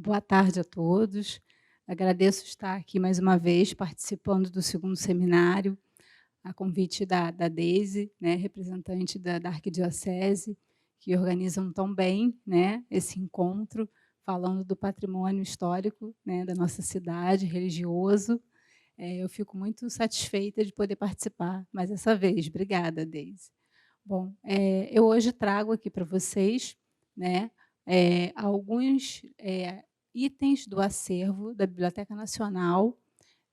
Boa tarde a todos. Agradeço estar aqui mais uma vez participando do segundo seminário, a convite da Deise, né, representante da Arquidiocese, que organizam tão bem, né, esse encontro, falando do patrimônio histórico, né, da nossa cidade, religioso. Eu fico muito satisfeita de poder participar mais essa vez. Obrigada, Deise. Bom, eu hoje trago aqui para vocês, né, alguns itens do acervo da Biblioteca Nacional,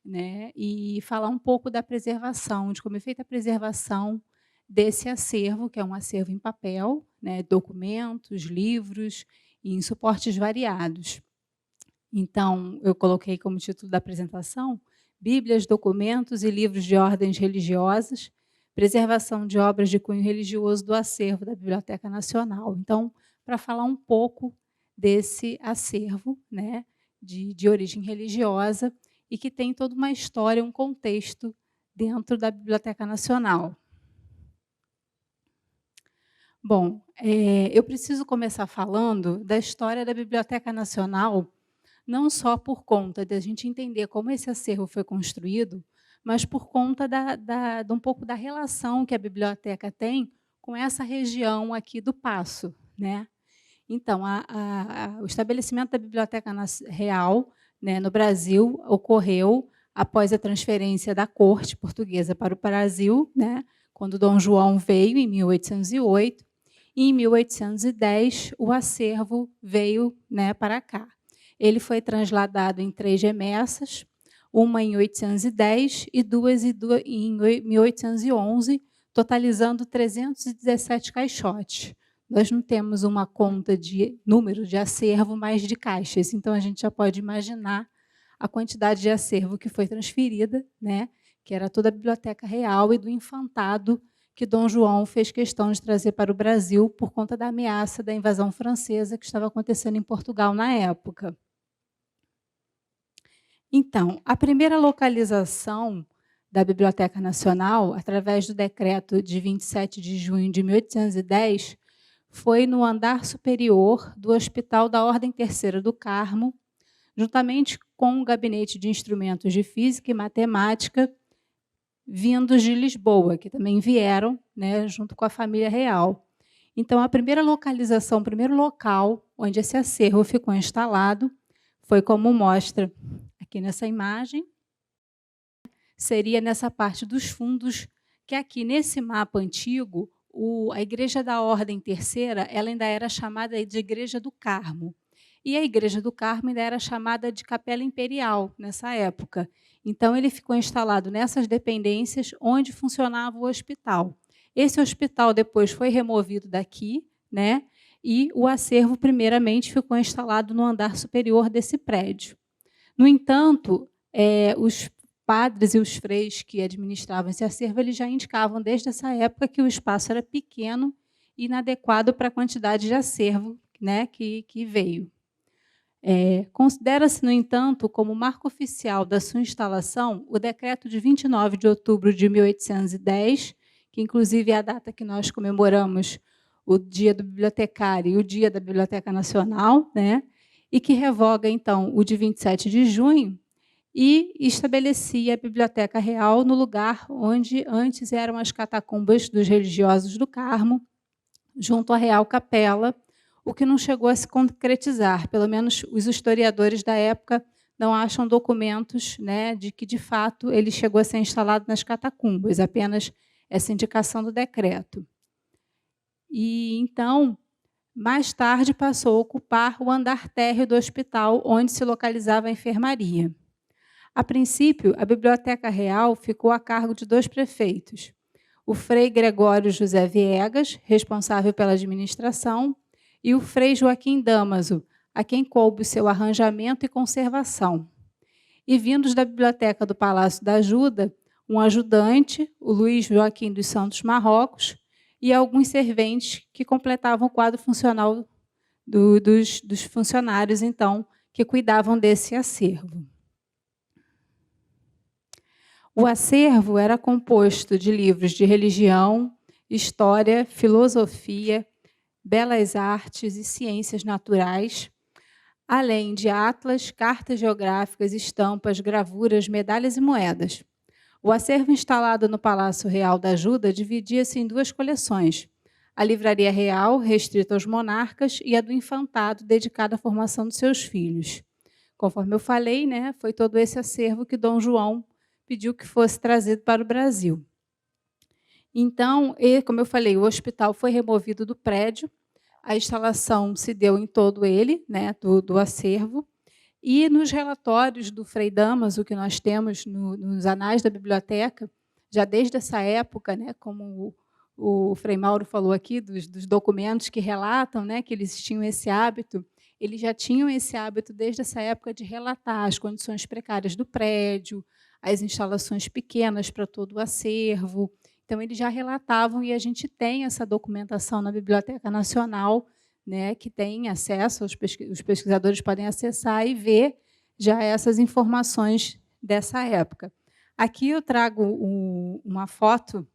né, e falar um pouco da preservação, de como é feita a preservação desse acervo, que é um acervo em papel, né, documentos, livros e em suportes variados. Então, eu coloquei como título da apresentação Bíblias, documentos e livros de ordens religiosas, preservação de obras de cunho religioso do acervo da Biblioteca Nacional. Então, para falar um pouco desse acervo, né, de origem religiosa e que tem toda uma história, um contexto dentro da Biblioteca Nacional. Bom, eu preciso começar falando da história da Biblioteca Nacional, não só por conta de a gente entender como esse acervo foi construído, mas por conta de um pouco da relação que a biblioteca tem com essa região aqui do Paço, né? Então, o estabelecimento da Biblioteca Real, né, no Brasil ocorreu após a transferência da corte portuguesa para o Brasil, né, quando Dom João veio, em 1808, e em 1810 o acervo veio, né, para cá. Ele foi trasladado em 3 remessas, uma em 1810 e duas em 1811, totalizando 317 caixotes. Nós não temos uma conta de número de acervo, mas de caixas, então a gente já pode imaginar a quantidade de acervo que foi transferida, né, que era toda a Biblioteca Real e do infantado que Dom João fez questão de trazer para o Brasil por conta da ameaça da invasão francesa que estava acontecendo em Portugal na época. Então, a primeira localização da Biblioteca Nacional, através do decreto de 27 de junho de 1810, foi no andar superior do Hospital da Ordem Terceira do Carmo, juntamente com o Gabinete de Instrumentos de Física e Matemática, vindos de Lisboa, que também vieram, né, junto com a família real. Então, a primeira localização, o primeiro local onde esse acervo ficou instalado, foi como mostra aqui nessa imagem, seria nessa parte dos fundos, que aqui nesse mapa antigo, a Igreja da Ordem Terceira, ela ainda era chamada de Igreja do Carmo. E a Igreja do Carmo ainda era chamada de Capela Imperial, nessa época. Então, ele ficou instalado nessas dependências onde funcionava o hospital. Esse hospital depois foi removido daqui, né? E o acervo, primeiramente, ficou instalado no andar superior desse prédio. No entanto, os padres e os freis que administravam esse acervo, eles já indicavam desde essa época que o espaço era pequeno e inadequado para a quantidade de acervo, né, que veio. Considera-se, no entanto, como marco oficial da sua instalação o decreto de 29 de outubro de 1810, que inclusive é a data que nós comemoramos o Dia do Bibliotecário e o Dia da Biblioteca Nacional, né, e que revoga, então, o de 27 de junho, e estabelecia a Biblioteca Real no lugar onde antes eram as catacumbas dos religiosos do Carmo, junto à Real Capela, o que não chegou a se concretizar. Pelo menos os historiadores da época não acham documentos, né, de que, de fato, ele chegou a ser instalado nas catacumbas, apenas essa indicação do decreto. E, então, mais tarde passou a ocupar o andar térreo do hospital, onde se localizava a enfermaria. A princípio, a Biblioteca Real ficou a cargo de 2 prefeitos, o Frei Gregório José Viegas, responsável pela administração, e o Frei Joaquim Damaso, a quem coube o seu arranjamento e conservação. E vindos da Biblioteca do Palácio da Ajuda, um ajudante, o Luís Joaquim dos Santos Marrocos, e alguns serventes que completavam o quadro funcional dos funcionários, então, que cuidavam desse acervo. O acervo era composto de livros de religião, história, filosofia, belas artes e ciências naturais, além de atlas, cartas geográficas, estampas, gravuras, medalhas e moedas. O acervo instalado no Palácio Real da Ajuda dividia-se em duas coleções: a Livraria Real, restrita aos monarcas, e a do Infantado, dedicada à formação de seus filhos. Conforme eu falei, né, foi todo esse acervo que Dom João pediu que fosse trazido para o Brasil. Então, como eu falei, o hospital foi removido do prédio, a instalação se deu em todo ele, né, do acervo, e nos relatórios do Frei Damaso, que nós temos nos anais da biblioteca, já desde essa época, né, como o Frei Mauro falou aqui, dos documentos que relatam, né, que eles tinham esse hábito, eles já tinham esse hábito desde essa época de relatar as condições precárias do prédio, as instalações pequenas para todo o acervo. Então, eles já relatavam, e a gente tem essa documentação na Biblioteca Nacional, né, que tem acesso, os pesquisadores podem acessar e ver já essas informações dessa época. Aqui eu trago uma foto,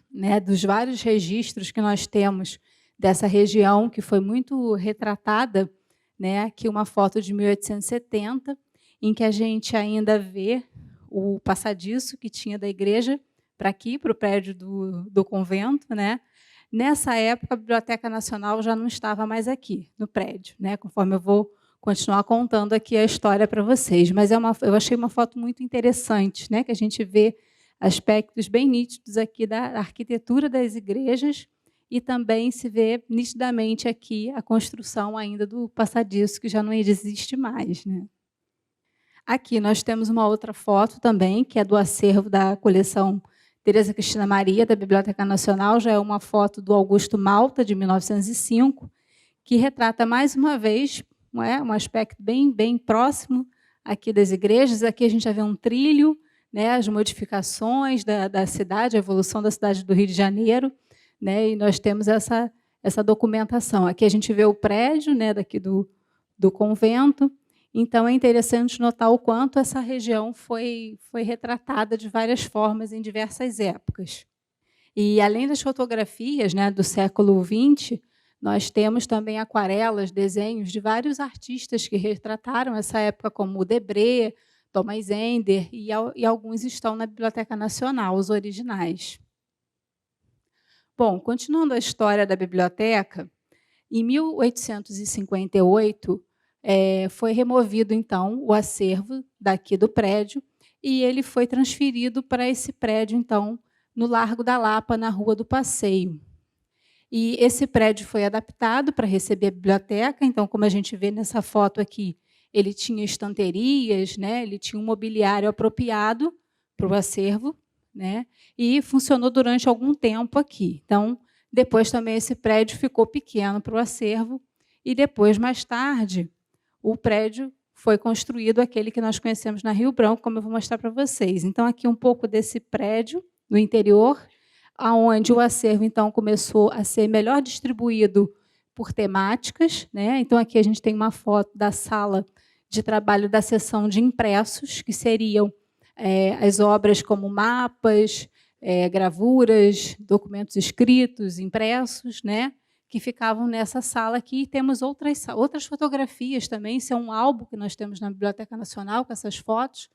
né, dos vários registros que nós temos dessa região, que foi muito retratada, né, aqui uma foto de 1870, em que a gente ainda vê o passadiço que tinha da igreja para aqui, para o prédio do convento, né? Nessa época, a Biblioteca Nacional já não estava mais aqui, no prédio, né? Conforme eu vou continuar contando aqui a história para vocês. Mas eu achei uma foto muito interessante, né? Que a gente vê aspectos bem nítidos aqui da arquitetura das igrejas, e também se vê nitidamente aqui a construção ainda do passadiço, que já não existe mais, né? Aqui nós temos uma outra foto também, que é do acervo da coleção Teresa Cristina Maria, da Biblioteca Nacional. Já é uma foto do Augusto Malta, de 1905, que retrata, mais uma vez, um aspecto bem próximo aqui das igrejas. Aqui a gente já vê um trilho, né, as modificações da cidade, a evolução da cidade do Rio de Janeiro, né, e nós temos essa documentação. Aqui a gente vê o prédio, né, daqui do convento. Então, é interessante notar o quanto essa região foi retratada de várias formas em diversas épocas. E, além das fotografias, né, do século XX, nós temos também aquarelas, desenhos de vários artistas que retrataram essa época, como o Debré, Thomas Ender, e alguns estão na Biblioteca Nacional, os originais. Bom, continuando a história da biblioteca, em 1858, foi removido, então, o acervo daqui do prédio, e ele foi transferido para esse prédio, então, no Largo da Lapa, na Rua do Passeio. E esse prédio foi adaptado para receber a biblioteca. Então, como a gente vê nessa foto aqui, ele tinha estanterias, né? Ele tinha um mobiliário apropriado para o acervo, né? E funcionou durante algum tempo aqui. Então, depois também esse prédio ficou pequeno para o acervo, e depois, mais tarde, o prédio foi construído, aquele que nós conhecemos na Rio Branco, como eu vou mostrar para vocês. Então, aqui um pouco desse prédio no interior, aonde o acervo, então, começou a ser melhor distribuído por temáticas, né? Então, aqui a gente tem uma foto da sala de trabalho da seção de impressos, que seriam as obras como mapas, gravuras, documentos escritos, impressos, né? Que ficavam nessa sala aqui. E temos outras fotografias também. Isso é um álbum que nós temos na Biblioteca Nacional, com essas fotos,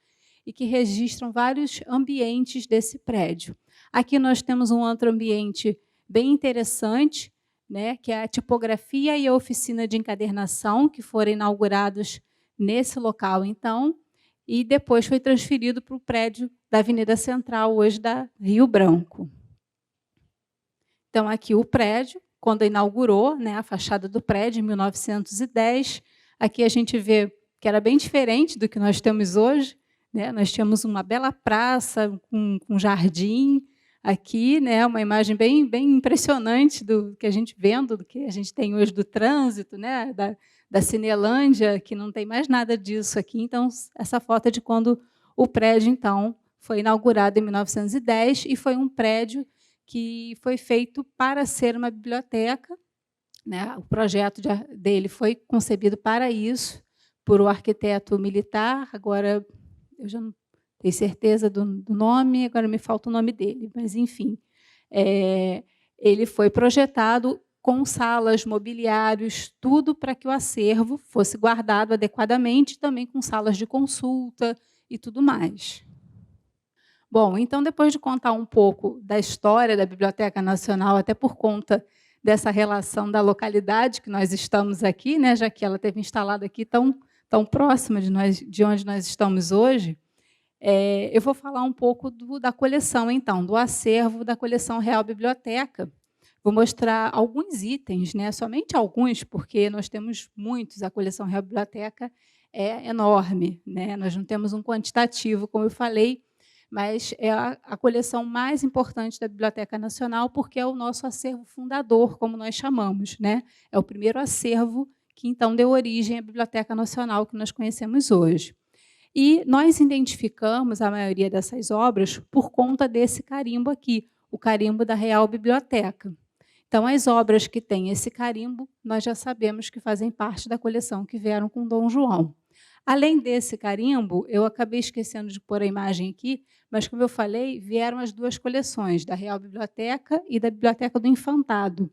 e que registram vários ambientes desse prédio. Aqui nós temos um outro ambiente bem interessante, né, que é a tipografia e a oficina de encadernação, que foram inaugurados nesse local, então, e depois foi transferido para o prédio da Avenida Central, hoje da Rio Branco. Então, aqui o prédio, quando inaugurou, né, a fachada do prédio, em 1910, aqui a gente vê que era bem diferente do que nós temos hoje, né? Nós tínhamos uma bela praça com jardim aqui, né? Uma imagem bem impressionante do que a gente vendo, do que a gente tem hoje do trânsito, né? Da Cinelândia, que não tem mais nada disso aqui. Então, essa foto é de quando o prédio, então, foi inaugurado em 1910, e foi um prédio que foi feito para ser uma biblioteca, né? O projeto dele foi concebido para isso, por um arquiteto militar. Agora, eu já não tenho certeza do nome, agora me falta o nome dele, mas, enfim, ele foi projetado com salas, mobiliários, tudo para que o acervo fosse guardado adequadamente, também com salas de consulta e tudo mais. Bom, então, depois de contar um pouco da história da Biblioteca Nacional, até por conta dessa relação da localidade que nós estamos aqui, né, já que ela esteve instalada aqui tão próxima de onde nós estamos hoje, eu vou falar um pouco da coleção, então, do acervo da coleção Real Biblioteca. Vou mostrar alguns itens, né, somente alguns, porque nós temos muitos, a coleção Real Biblioteca é enorme, né, nós não temos um quantitativo, como eu falei, mas é a coleção mais importante da Biblioteca Nacional, porque é o nosso acervo fundador, como nós chamamos, né? É o primeiro acervo que, então, deu origem à Biblioteca Nacional que nós conhecemos hoje. E nós identificamos a maioria dessas obras por conta desse carimbo aqui, o carimbo da Real Biblioteca. Então, as obras que têm esse carimbo, nós já sabemos que fazem parte da coleção que vieram com Dom João. Além desse carimbo, eu acabei esquecendo de pôr a imagem aqui, mas, como eu falei, vieram as duas coleções, da Real Biblioteca e da Biblioteca do Infantado.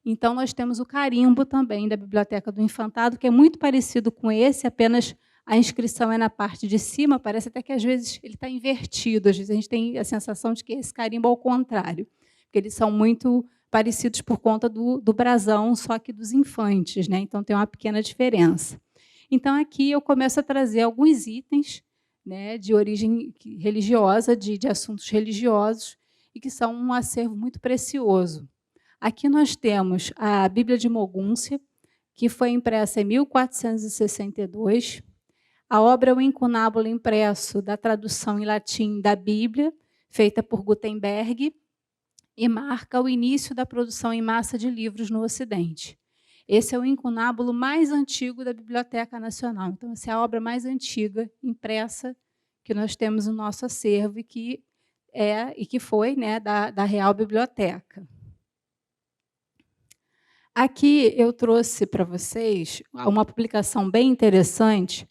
Então, nós temos o carimbo também da Biblioteca do Infantado, que é muito parecido com esse, apenas a inscrição é na parte de cima, parece até que, às vezes, ele está invertido. Às vezes, a gente tem a sensação de que esse carimbo é ao contrário, porque eles são muito parecidos por conta do brasão, só que dos infantes, né? Então, tem uma pequena diferença. Então, aqui eu começo a trazer alguns itens, né, de origem religiosa, de assuntos religiosos, e que são um acervo muito precioso. Aqui nós temos a Bíblia de Mogúncia, que foi impressa em 1462. A obra é o incunábulo impresso da tradução em latim da Bíblia, feita por Gutenberg, e marca o início da produção em massa de livros no Ocidente. Esse é o incunábulo mais antigo da Biblioteca Nacional. Então, essa é a obra mais antiga impressa que nós temos no nosso acervo e que foi, né, da Real Biblioteca. Aqui eu trouxe para vocês uma publicação bem interessante,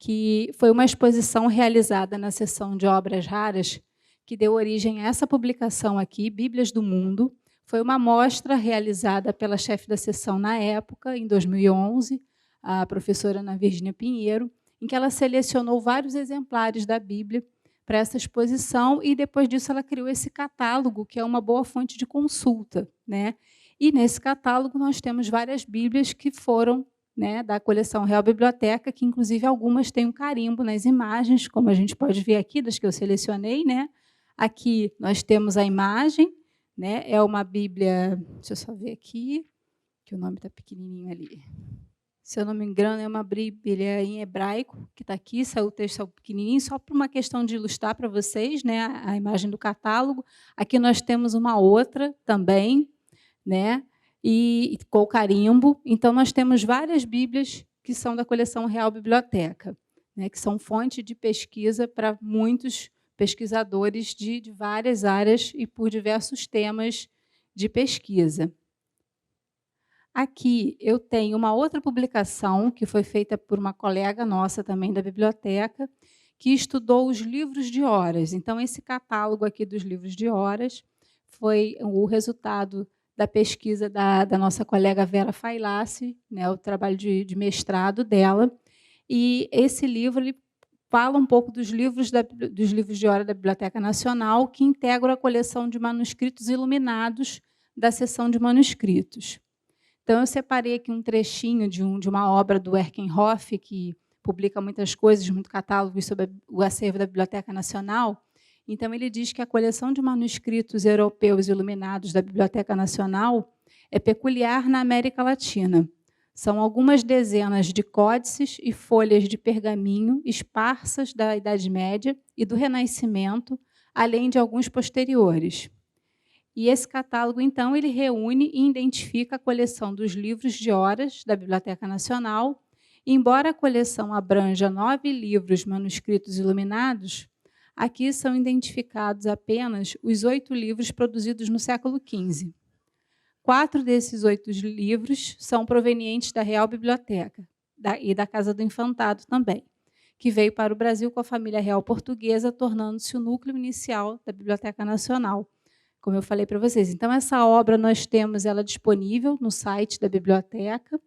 que foi uma exposição realizada na seção de obras raras, que deu origem a essa publicação aqui, Bíblias do Mundo. Foi uma mostra realizada pela chefe da seção na época, em 2011, a professora Ana Virgínia Pinheiro, em que ela selecionou vários exemplares da Bíblia para essa exposição, e depois disso ela criou esse catálogo, que é uma boa fonte de consulta, né? E nesse catálogo nós temos várias Bíblias que foram, né, da coleção Real Biblioteca, que inclusive algumas têm um carimbo nas imagens, como a gente pode ver aqui, das que eu selecionei, né? Aqui nós temos a imagem, né? É uma Bíblia, deixa eu só ver aqui, que o nome está pequenininho ali. Se eu não me engano, é uma Bíblia em hebraico, que está aqui, saiu o texto pequenininho, só por uma questão de ilustrar para vocês, né, a imagem do catálogo. Aqui nós temos uma outra também, né, e com o carimbo. Então, nós temos várias Bíblias que são da coleção Real Biblioteca, né, que são fonte de pesquisa para muitos pesquisadores de várias áreas e por diversos temas de pesquisa. Aqui eu tenho uma outra publicação que foi feita por uma colega nossa também da biblioteca, que estudou os livros de horas. Então, esse catálogo aqui dos livros de horas foi o resultado da pesquisa da nossa colega Vera Failassi, né, o trabalho de mestrado dela. E esse livro ele fala um pouco dos livros de hora da Biblioteca Nacional, que integram a coleção de manuscritos iluminados da seção de manuscritos. Então, eu separei aqui um trechinho de uma obra do Erkenhoff, que publica muitas coisas, muito catálogos sobre o acervo da Biblioteca Nacional. Então, ele diz que a coleção de manuscritos europeus iluminados da Biblioteca Nacional é peculiar na América Latina. São algumas dezenas de códices e folhas de pergaminho esparsas da Idade Média e do Renascimento, além de alguns posteriores. E esse catálogo, então, ele reúne e identifica a coleção dos livros de horas da Biblioteca Nacional. E, embora a coleção abranja 9 livros manuscritos iluminados, aqui são identificados apenas os 8 livros produzidos no século XV. 4 desses 8 livros são provenientes da Real Biblioteca e da Casa do Infantado também, que veio para o Brasil com a família real portuguesa, tornando-se o núcleo inicial da Biblioteca Nacional, como eu falei para vocês. Então, essa obra nós temos ela disponível no site da biblioteca.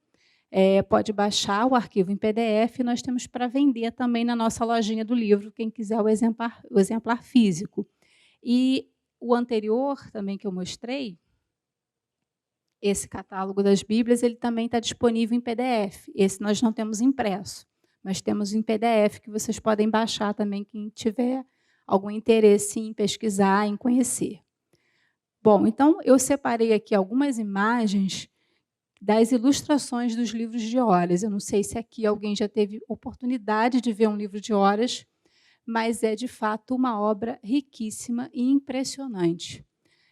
Pode baixar o arquivo em PDF, nós temos para vender também na nossa lojinha do livro, quem quiser o exemplar físico. E o anterior, também que eu mostrei, esse catálogo das Bíblias, ele também está disponível em PDF. Esse nós não temos impresso, mas temos em PDF, que vocês podem baixar também, quem tiver algum interesse em pesquisar, em conhecer. Bom, então, eu separei aqui algumas imagens das ilustrações dos livros de horas. Eu não sei se aqui alguém já teve oportunidade de ver um livro de horas, mas é, de fato, uma obra riquíssima e impressionante.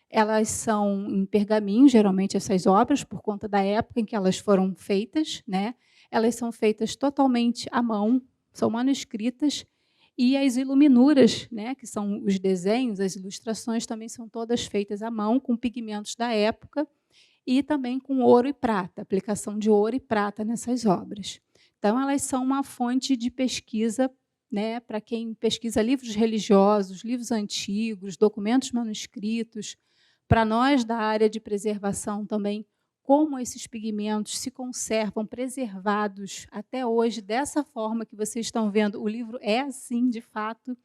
Elas são em pergaminho, geralmente, essas obras, por conta da época em que elas foram feitas, né? Elas são feitas totalmente à mão, são manuscritas, e as iluminuras, né, que são os desenhos, as ilustrações, também são todas feitas à mão, com pigmentos da época, e também com ouro e prata, aplicação de ouro e prata nessas obras. Então, elas são uma fonte de pesquisa, né, para quem pesquisa livros religiosos, livros antigos, documentos manuscritos, para nós da área de preservação também, como esses pigmentos se conservam preservados até hoje, dessa forma que vocês estão vendo. O livro é assim, de fato.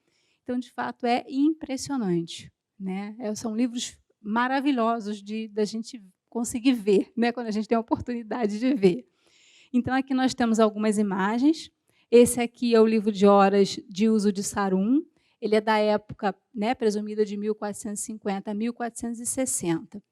Então, de fato, é impressionante, né? São livros maravilhosos da gente conseguir ver, né, quando a gente tem a oportunidade de ver. Então, aqui nós temos algumas imagens. Esse aqui é o livro de horas de uso de Sarum. Ele é da época, né, presumida de 1450 a 1460.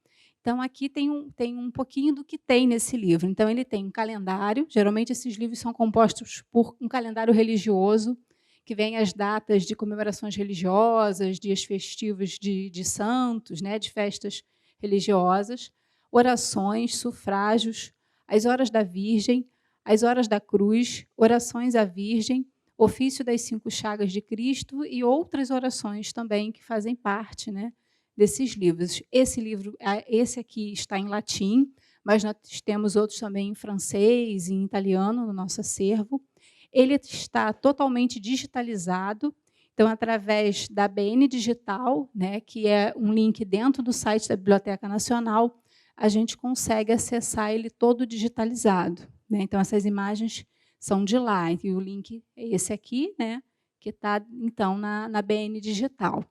Então, aqui tem um pouquinho do que tem nesse livro. Então, ele tem um calendário. Geralmente, esses livros são compostos por um calendário religioso, que vem as datas de comemorações religiosas, dias festivos de santos, né, de festas religiosas, orações, sufrágios, as horas da Virgem, as horas da cruz, orações à Virgem, ofício das 5 chagas de Cristo e outras orações também que fazem parte, né, desses livros. Esse aqui está em latim, mas nós temos outros também em francês e em italiano no nosso acervo. Ele está totalmente digitalizado, então, através da BN Digital, né, que é um link dentro do site da Biblioteca Nacional, a gente consegue acessar ele todo digitalizado, né? Então, essas imagens são de lá, e o link é esse aqui, né, que está, então, na BN Digital.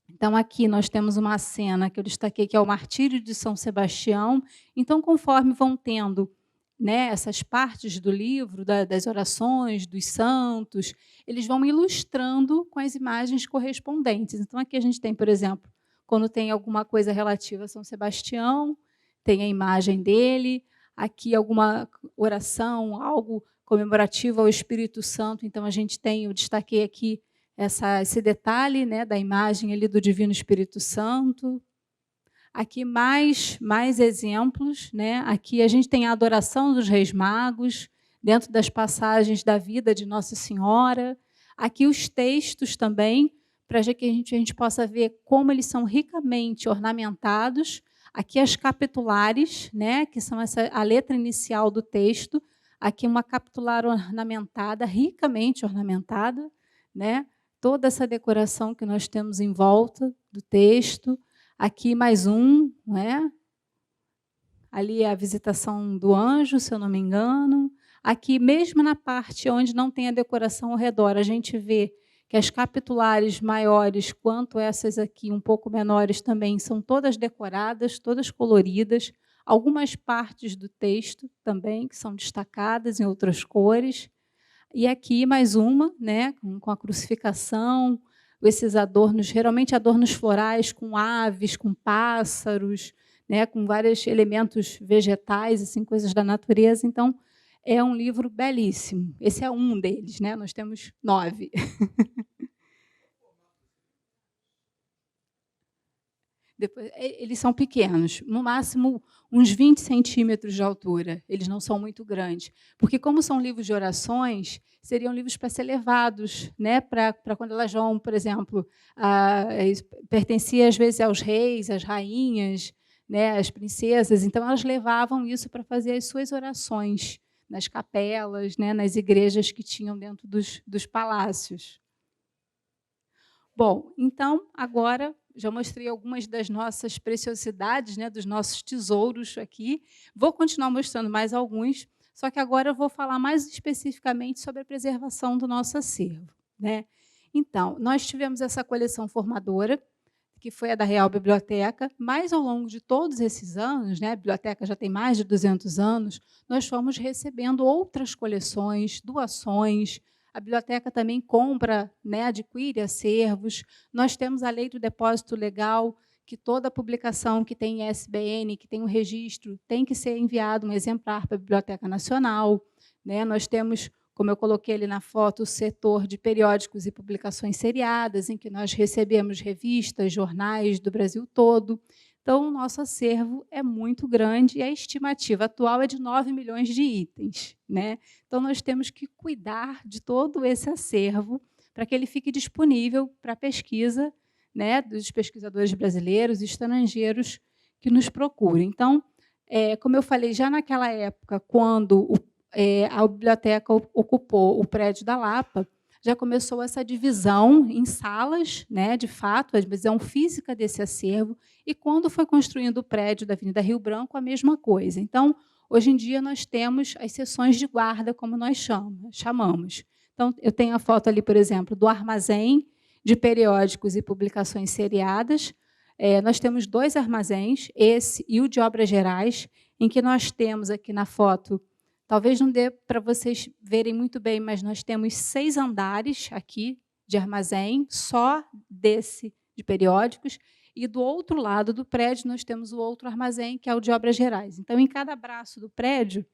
Então, aqui nós temos uma cena que eu destaquei, que é o Martírio de São Sebastião. Então, conforme vão tendo, né, essas partes do livro, das orações, dos santos, eles vão ilustrando com as imagens correspondentes. Então, aqui a gente tem, por exemplo, quando tem alguma coisa relativa a São Sebastião, tem a imagem dele, aqui alguma oração, algo comemorativo ao Espírito Santo. Então, a gente tem, eu destaquei aqui, esse detalhe, né, da imagem ali do Divino Espírito Santo. Aqui mais exemplos, né? Aqui a gente tem a adoração dos Reis Magos, dentro das passagens da vida de Nossa Senhora. Aqui os textos também, para que a gente possa ver como eles são ricamente ornamentados. Aqui as capitulares, né, que são a letra inicial do texto. Aqui uma capitular ornamentada, ricamente ornamentada, né? Toda essa decoração que nós temos em volta do texto. Aqui mais um, não é? Ali é a visitação do anjo, se eu não me engano. Aqui, mesmo na parte onde não tem a decoração ao redor, a gente vê que as capitulares maiores, quanto essas aqui, um pouco menores também, são todas decoradas, todas coloridas. Algumas partes do texto também, que são destacadas em outras cores. E aqui mais uma, né, com a crucificação, esses adornos, geralmente adornos florais com aves, com pássaros, né, com vários elementos vegetais, assim, coisas da natureza. Então, é um livro belíssimo. Esse é um deles, né? Nós temos 9. Depois, eles são pequenos, no máximo uns 20 centímetros de altura. Eles não são muito grandes. Porque, como são livros de orações, seriam livros para ser levados, né? Para quando elas vão, por exemplo, pertencia às vezes aos reis, às rainhas, né? Às princesas. Então, elas levavam isso para fazer as suas orações nas capelas, né? Nas igrejas que tinham dentro dos palácios. Bom, então, agora já mostrei algumas das nossas preciosidades, né, dos nossos tesouros aqui. Vou continuar mostrando mais alguns, só que agora eu vou falar mais especificamente sobre a preservação do nosso acervo, né. Então, nós tivemos essa coleção formadora, que foi a da Real Biblioteca, mas ao longo de todos esses anos, né, a biblioteca já tem mais de 200 anos, nós fomos recebendo outras coleções, doações, a biblioteca também compra, né, adquire acervos, nós temos a lei do depósito legal, que toda publicação que tem ISBN, que tem um registro, tem que ser enviado um exemplar para a Biblioteca Nacional, né, nós temos, como eu coloquei ali na foto, o setor de periódicos e publicações seriadas, em que nós recebemos revistas, jornais do Brasil todo. Então, o nosso acervo é muito grande e a estimativa atual é de 9 milhões de itens, né? Então, nós temos que cuidar de todo esse acervo para que ele fique disponível para a pesquisa, né, dos pesquisadores brasileiros e estrangeiros que nos procurem. Então, como eu falei, já naquela época, quando a biblioteca ocupou o prédio da Lapa, já começou essa divisão em salas, né, de fato, a divisão física desse acervo, e quando foi construindo o prédio da Avenida Rio Branco, a mesma coisa. Então, hoje em dia, nós temos as seções de guarda, como nós chamamos. Então, eu tenho a foto ali, por exemplo, do armazém de periódicos e publicações seriadas. Nós temos 2 armazéns, esse e o de obras gerais, em que nós temos aqui na foto, talvez não dê para vocês verem muito bem, mas nós temos 6 andares aqui de armazém, só desse de periódicos, e do outro lado do prédio nós temos o outro armazém, que é o de obras gerais. Então, em cada braço do prédio,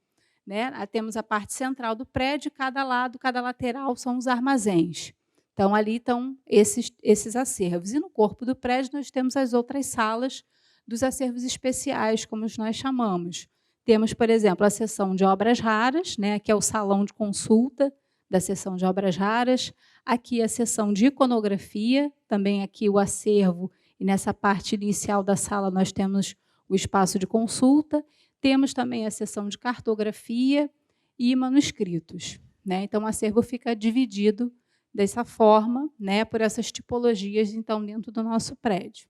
né, temos a parte central do prédio, cada lado, cada lateral são os armazéns. Então, ali estão esses acervos. E no corpo do prédio nós temos as outras salas dos acervos especiais, como nós chamamos. Temos, por exemplo, a seção de obras raras, né, que é o salão de consulta da seção de obras raras. Aqui a seção de iconografia, também aqui o acervo, e nessa parte inicial da sala nós temos o espaço de consulta. Temos também a seção de cartografia e manuscritos, né? Então, o acervo fica dividido dessa forma, né, por essas tipologias, então, dentro do nosso prédio.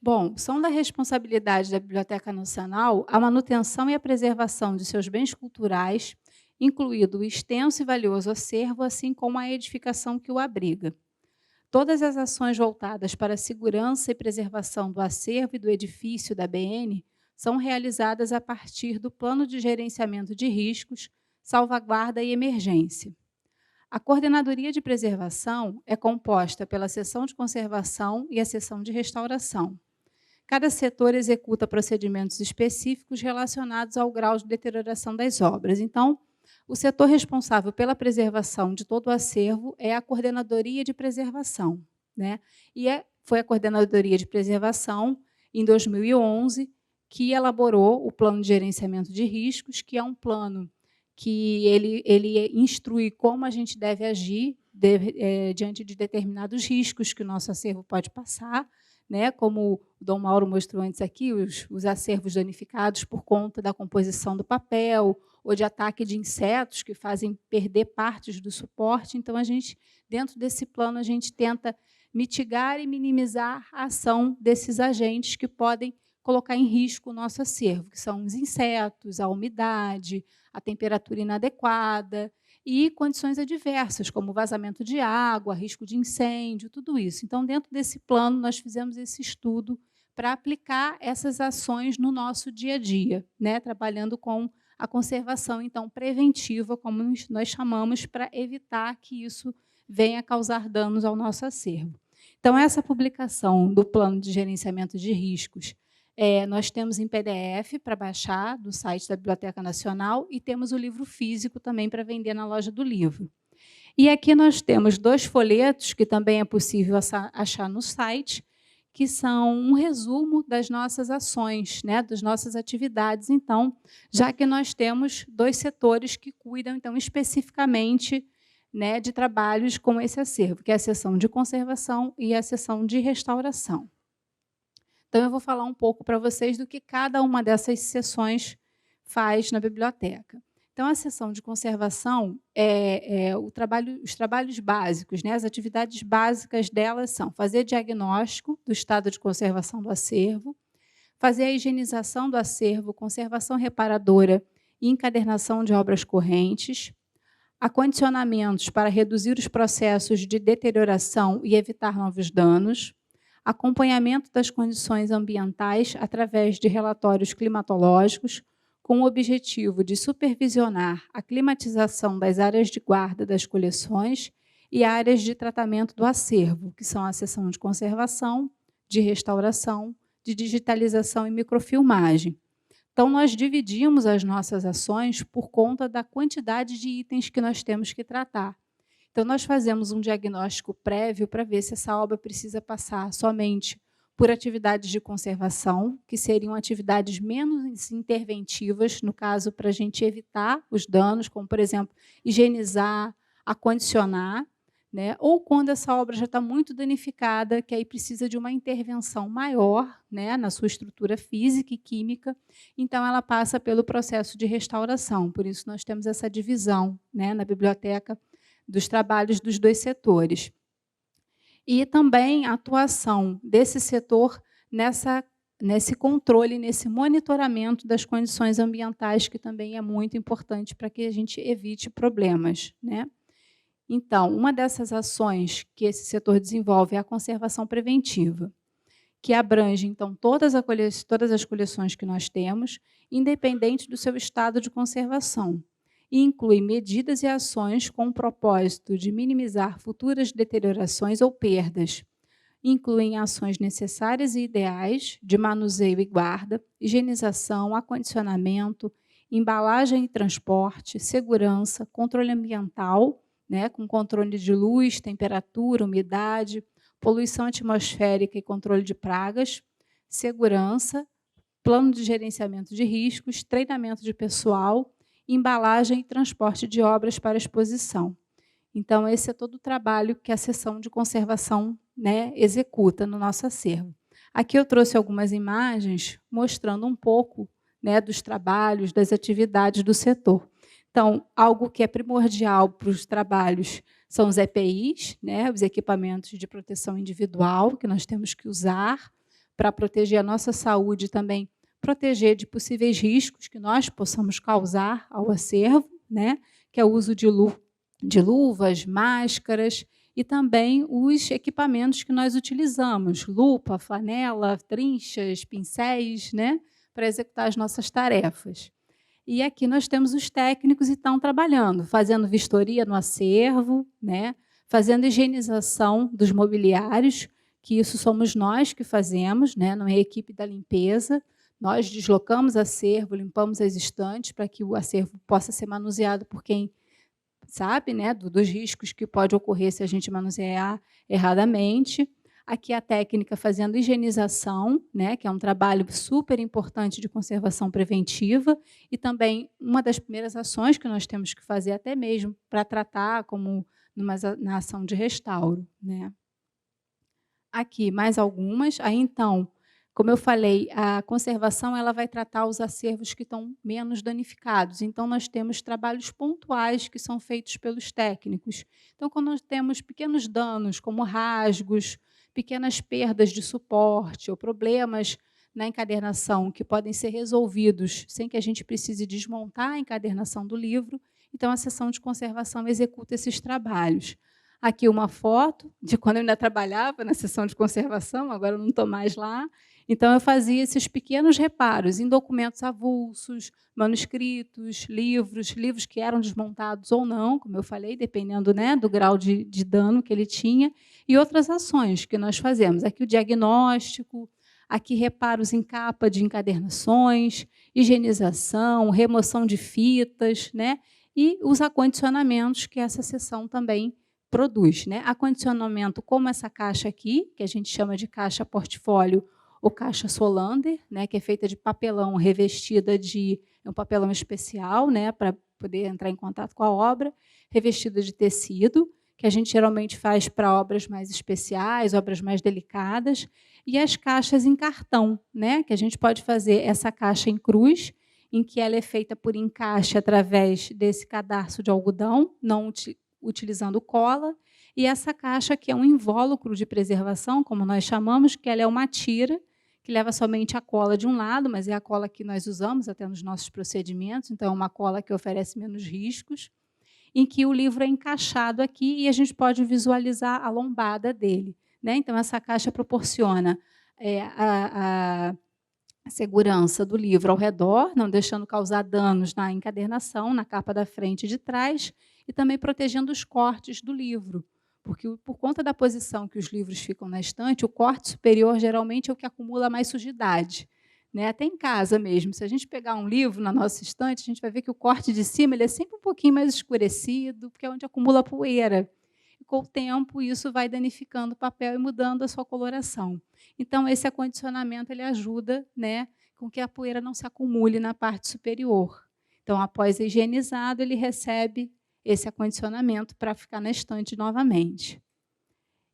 Bom, são da responsabilidade da Biblioteca Nacional a manutenção e a preservação de seus bens culturais, incluído o extenso e valioso acervo, assim como a edificação que o abriga. Todas as ações voltadas para a segurança e preservação do acervo e do edifício da BN são realizadas a partir do Plano de Gerenciamento de Riscos, Salvaguarda e Emergência. A Coordenadoria de Preservação é composta pela Seção de Conservação e a Seção de Restauração. Cada setor executa procedimentos específicos relacionados ao grau de deterioração das obras. Então, o setor responsável pela preservação de todo o acervo é a Coordenadoria de Preservação, né? E foi a Coordenadoria de Preservação, em 2011, que elaborou o Plano de Gerenciamento de Riscos, que é um plano que ele instrui como a gente deve agir diante de determinados riscos que o nosso acervo pode passar, né? Como o Dom Mauro mostrou antes aqui, os acervos danificados por conta da composição do papel, ou de ataque de insetos que fazem perder partes do suporte. Então, dentro desse plano, a gente tenta mitigar e minimizar a ação desses agentes que podem colocar em risco o nosso acervo, que são os insetos, a umidade, a temperatura inadequada e condições adversas, como vazamento de água, risco de incêndio, tudo isso. Então, dentro desse plano, nós fizemos esse estudo para aplicar essas ações no nosso dia a dia, né? Trabalhando com a conservação, então, preventiva, como nós chamamos, para evitar que isso venha causar danos ao nosso acervo. Então, essa publicação do Plano de Gerenciamento de Riscos, nós temos em PDF para baixar do site da Biblioteca Nacional e temos o livro físico também para vender na loja do livro. E aqui nós temos 2 folhetos, que também é possível achar no site, que são um resumo das nossas ações, né, das nossas atividades, então, já que nós temos 2 setores que cuidam, então, especificamente, né, de trabalhos com esse acervo, que é a seção de conservação e a seção de restauração. Então, eu vou falar um pouco para vocês do que cada uma dessas seções faz na biblioteca. Então, a sessão de conservação, os trabalhos básicos, né, as atividades básicas delas são fazer diagnóstico do estado de conservação do acervo, fazer a higienização do acervo, conservação reparadora e encadernação de obras correntes, acondicionamentos para reduzir os processos de deterioração e evitar novos danos, acompanhamento das condições ambientais através de relatórios climatológicos, com o objetivo de supervisionar a climatização das áreas de guarda das coleções e áreas de tratamento do acervo, que são a seção de conservação, de restauração, de digitalização e microfilmagem. Então, nós dividimos as nossas ações por conta da quantidade de itens que nós temos que tratar. Então, nós fazemos um diagnóstico prévio para ver se essa obra precisa passar somente por atividades de conservação, que seriam atividades menos interventivas, no caso, para a gente evitar os danos, como, por exemplo, higienizar, acondicionar, né? Ou quando essa obra já está muito danificada, que aí precisa de uma intervenção maior, né, na sua estrutura física e química, então ela passa pelo processo de restauração. Por isso, nós temos essa divisão, né, na biblioteca dos trabalhos dos dois setores. E também a atuação desse setor nesse controle, nesse monitoramento das condições ambientais, que também é muito importante para que a gente evite problemas, né? Então, uma dessas ações que esse setor desenvolve é a conservação preventiva, que abrange, então, todas as coleções que nós temos, independente do seu estado de conservação, e inclui medidas e ações com o propósito de minimizar futuras deteriorações ou perdas. Incluem ações necessárias e ideais de manuseio e guarda, higienização, acondicionamento, embalagem e transporte, segurança, controle ambiental, né, com controle de luz, temperatura, umidade, poluição atmosférica e controle de pragas, segurança, plano de gerenciamento de riscos, treinamento de pessoal, embalagem e transporte de obras para exposição. Então, esse é todo o trabalho que a seção de conservação, né, executa no nosso acervo. Aqui eu trouxe algumas imagens mostrando um pouco, né, dos trabalhos, das atividades do setor. Então, algo que é primordial para os trabalhos são os EPIs, né, os equipamentos de proteção individual, que nós temos que usar para proteger a nossa saúde e também proteger de possíveis riscos que nós possamos causar ao acervo, né, que é o uso de luvas, máscaras e também os equipamentos que nós utilizamos, lupa, flanela, trinchas, pincéis, né, para executar as nossas tarefas. E aqui nós temos os técnicos que estão trabalhando, fazendo vistoria no acervo, né, fazendo higienização dos mobiliários, que isso somos nós que fazemos, né, não é a equipe da limpeza. Nós deslocamos acervo, limpamos as estantes para que o acervo possa ser manuseado por quem sabe, né, dos riscos que pode ocorrer se a gente manusear erradamente. Aqui a técnica fazendo higienização, né, que é um trabalho super importante de conservação preventiva, e também uma das primeiras ações que nós temos que fazer, até mesmo para tratar como na ação de restauro, né. Aqui mais algumas. Aí, então, como eu falei, a conservação ela vai tratar os acervos que estão menos danificados. Então, nós temos trabalhos pontuais que são feitos pelos técnicos. Então, quando nós temos pequenos danos, como rasgos, pequenas perdas de suporte ou problemas na encadernação que podem ser resolvidos sem que a gente precise desmontar a encadernação do livro, então a seção de conservação executa esses trabalhos. Aqui uma foto de quando eu ainda trabalhava na seção de conservação, agora eu não estou mais lá. Então, eu fazia esses pequenos reparos em documentos avulsos, manuscritos, livros que eram desmontados ou não, como eu falei, dependendo, né, do grau de dano que ele tinha, e outras ações que nós fazemos. Aqui o diagnóstico, aqui reparos em capa de encadernações, higienização, remoção de fitas, né, e os acondicionamentos que essa seção também produz, né? Acondicionamento como essa caixa aqui, que a gente chama de caixa portfólio ou caixa Solander, né, que é feita de papelão revestida de um papelão especial, né, para poder entrar em contato com a obra, revestida de tecido, que a gente geralmente faz para obras mais especiais, obras mais delicadas, e as caixas em cartão, né, que a gente pode fazer essa caixa em cruz, em que ela é feita por encaixe através desse cadarço de algodão, não utilizando cola, e essa caixa que é um invólucro de preservação, como nós chamamos, que ela é uma tira, que leva somente a cola de um lado, mas é a cola que nós usamos até nos nossos procedimentos, então é uma cola que oferece menos riscos, em que o livro é encaixado aqui e a gente pode visualizar a lombada dele, né? Então, essa caixa proporciona a segurança do livro ao redor, não deixando causar danos na encadernação, na capa da frente e de trás, e também protegendo os cortes do livro, porque por conta da posição que os livros ficam na estante, o corte superior geralmente é o que acumula mais sujidade. Né? Até em casa mesmo, se a gente pegar um livro na nossa estante, a gente vai ver que o corte de cima ele é sempre um pouquinho mais escurecido, porque é onde acumula poeira. E, com o tempo, isso vai danificando o papel e mudando a sua coloração. Então, esse acondicionamento ele ajuda, né, com que a poeira não se acumule na parte superior. Então, após higienizado, ele recebe esse acondicionamento para ficar na estante novamente.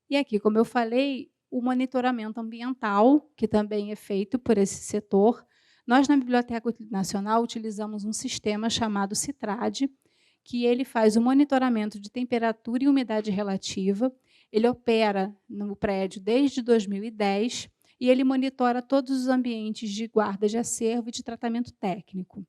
E aqui, como eu falei, o monitoramento ambiental, que também é feito por esse setor. Nós, na Biblioteca Nacional, utilizamos um sistema chamado CITRAD, que ele faz o monitoramento de temperatura e umidade relativa. Ele opera no prédio desde 2010 e ele monitora todos os ambientes de guarda de acervo e de tratamento técnico.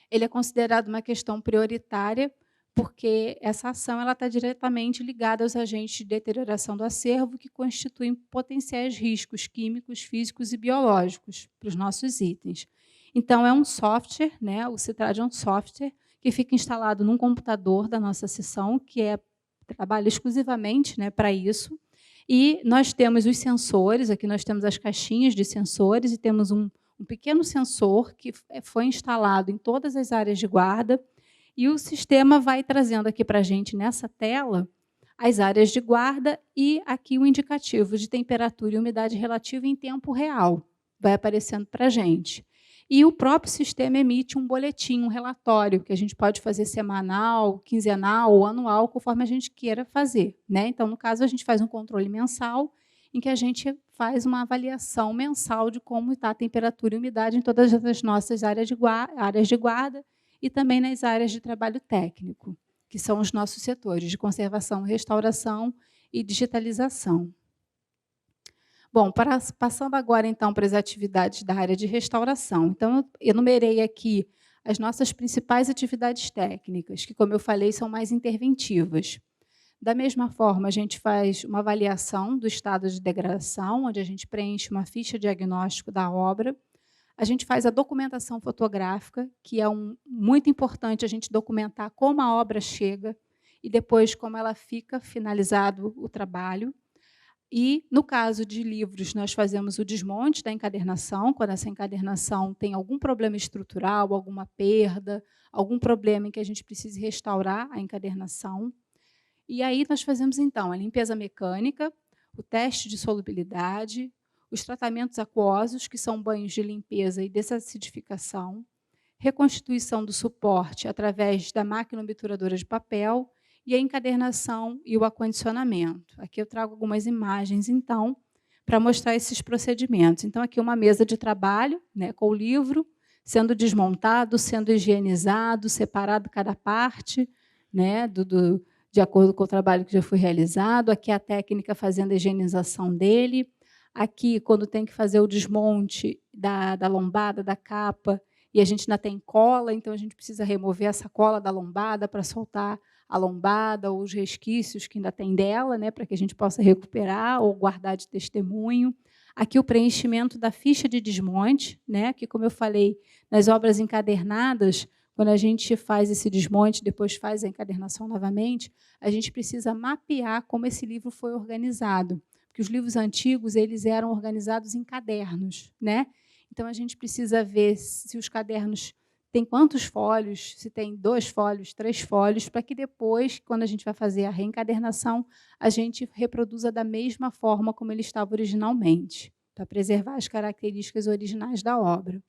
Ele é considerado uma questão prioritária porque essa ação ela está diretamente ligada aos agentes de deterioração do acervo que constituem potenciais riscos químicos, físicos e biológicos para os nossos itens. Então, é um software, né? O CITRAD é um software que fica instalado num computador da nossa seção, que trabalha exclusivamente, né, para isso. E nós temos os sensores, aqui nós temos as caixinhas de sensores e temos um pequeno sensor que foi instalado em todas as áreas de guarda, e o sistema vai trazendo aqui para a gente, nessa tela, as áreas de guarda e aqui o indicativo de temperatura e umidade relativa em tempo real. Vai aparecendo para a gente. E o próprio sistema emite um boletim, um relatório, que a gente pode fazer semanal, quinzenal ou anual, conforme a gente queira fazer. Né? Então, no caso, a gente faz um controle mensal, em que a gente faz uma avaliação mensal de como está a temperatura e umidade em todas as nossas áreas de guarda e também nas áreas de trabalho técnico, que são os nossos setores de conservação, restauração e digitalização. Bom, passando agora, então, para as atividades da área de restauração. Então, eu enumerei aqui as nossas principais atividades técnicas, que, como eu falei, são mais interventivas. Da mesma forma, a gente faz uma avaliação do estado de degradação, onde a gente preenche uma ficha diagnóstico da obra. A gente faz a documentação fotográfica, que é muito importante a gente documentar como a obra chega e depois como ela fica finalizado o trabalho. E, no caso de livros, nós fazemos o desmonte da encadernação, quando essa encadernação tem algum problema estrutural, alguma perda, algum problema em que a gente precise restaurar a encadernação. E aí nós fazemos, então, a limpeza mecânica, o teste de solubilidade, os tratamentos aquosos, que são banhos de limpeza e desacidificação, reconstituição do suporte através da máquina obturadora de papel e a encadernação e o acondicionamento. Aqui eu trago algumas imagens, então, para mostrar esses procedimentos. Então, aqui uma mesa de trabalho, né, com o livro, sendo desmontado, sendo higienizado, separado cada parte, né, de acordo com o trabalho que já foi realizado. Aqui a técnica fazendo a higienização dele. Aqui, quando tem que fazer o desmonte da lombada, da capa, e a gente ainda tem cola, então a gente precisa remover essa cola da lombada para soltar a lombada ou os resquícios que ainda tem dela, né, para que a gente possa recuperar ou guardar de testemunho. Aqui o preenchimento da ficha de desmonte, né, que, como eu falei, nas obras encadernadas, quando a gente faz esse desmonte, depois faz a encadernação novamente, a gente precisa mapear como esse livro foi organizado, porque os livros antigos eles eram organizados em cadernos, né? Então, a gente precisa ver se os cadernos têm quantos folhos, se tem 2 folhos, 3 folhos, para que depois, quando a gente vai fazer a reencadernação, a gente reproduza da mesma forma como ele estava originalmente, para preservar as características originais da obra.